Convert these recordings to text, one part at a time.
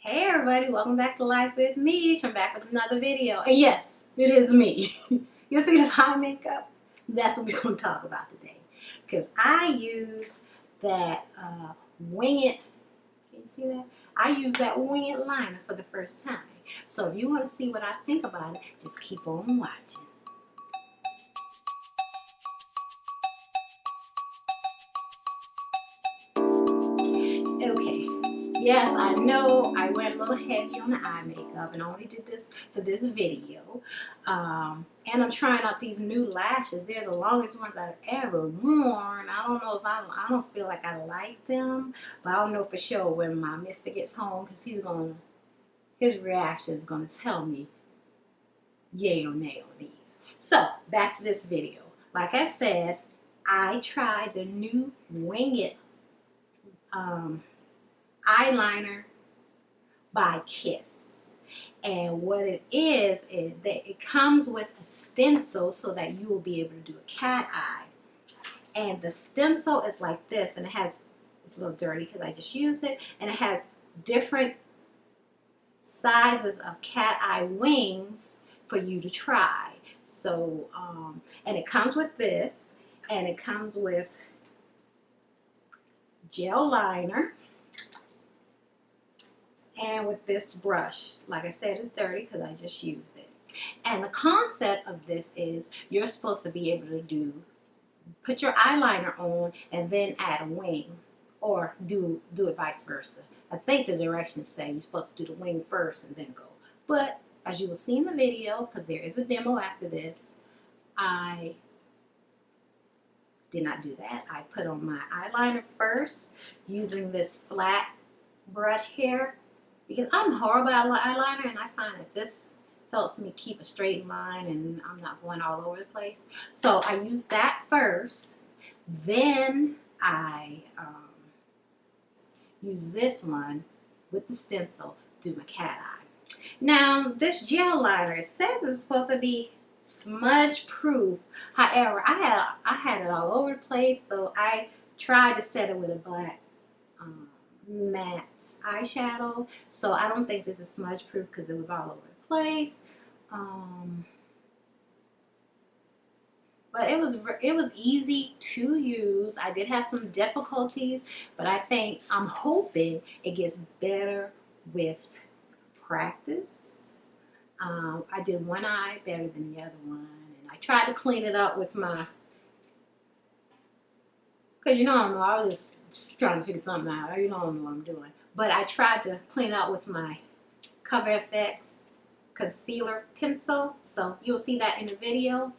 Hey everybody, welcome back to Life with Meech. I'm back with another video. And yes, it is me. You see this eye makeup? That's what we're going to talk about today. Because I use that Wing It, can you see that? I use that Wing It liner for the first time. So if you want to see what I think about it, just keep on watching. Okay. Yes, I know I went a little heavy on the eye makeup and I only did this for this video. And I'm trying out these new lashes. They're the longest ones I've ever worn. I don't know if I don't feel like I like them, but I don't know for sure when my mister gets home because his reaction is going to tell me yay or nay on these. So back to this video. Like I said, I tried the new Wing It eyeliner by Kiss, and what it is that it comes with a stencil so that you will be able to do a cat eye, and the stencil is like this, and it's a little dirty because I just used it, and it has different sizes of cat eye wings for you to try. So and it comes with this, and it comes with gel liner. And with this brush, like I said, it's dirty because I just used it. And the concept of this is you're supposed to be able to put your eyeliner on and then add a wing, or do it vice versa. I think the directions say you're supposed to do the wing first and then go. But as you will see in the video, because there is a demo after this, I did not do that. I put on my eyeliner first using this flat brush here, because I'm horrible at eyeliner, and I find that this helps me keep a straight line and I'm not going all over the place. So I use that first, then I use this one with the stencil to do my cat eye. Now this gel liner, it says it's supposed to be smudge proof. However, I had it all over the place, so I tried to set it with a black matte eyeshadow, so I don't think this is smudge proof because it was all over the place. But it was easy to use. I did have some difficulties, but I'm hoping it gets better with practice. I did one eye better than the other one, and I tried to clean it up with my, because I was just trying to figure something out. I don't know what I'm doing. But I tried to clean it out with my Cover FX concealer pencil. So you'll see that in the video.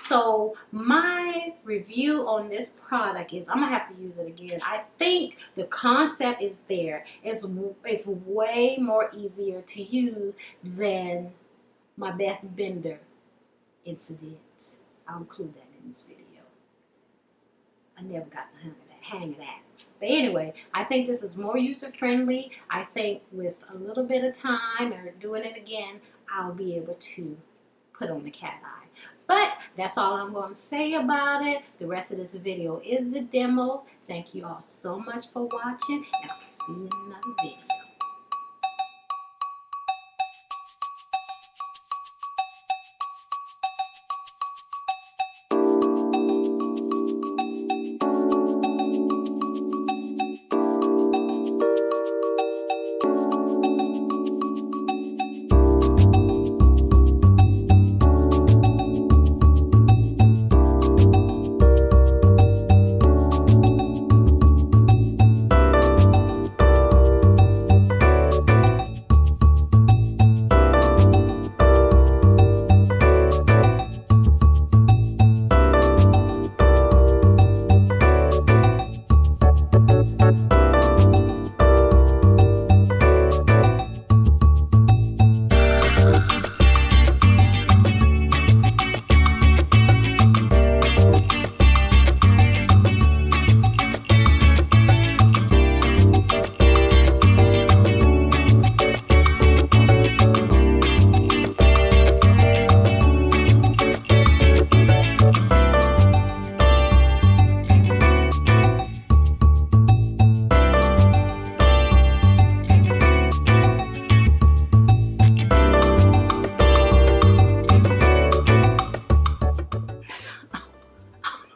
So my review on this product is, I'm going to have to use it again. I think the concept is there. It's way more easier to use than my Beth Bender incident. I'll include that in this video. I never got the hang of that. But anyway, I think this is more user-friendly. I think with a little bit of time or doing it again, I'll be able to put on the cat eye. But that's all I'm going to say about it. The rest of this video is a demo. Thank you all so much for watching, and I'll see you in another video.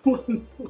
One more.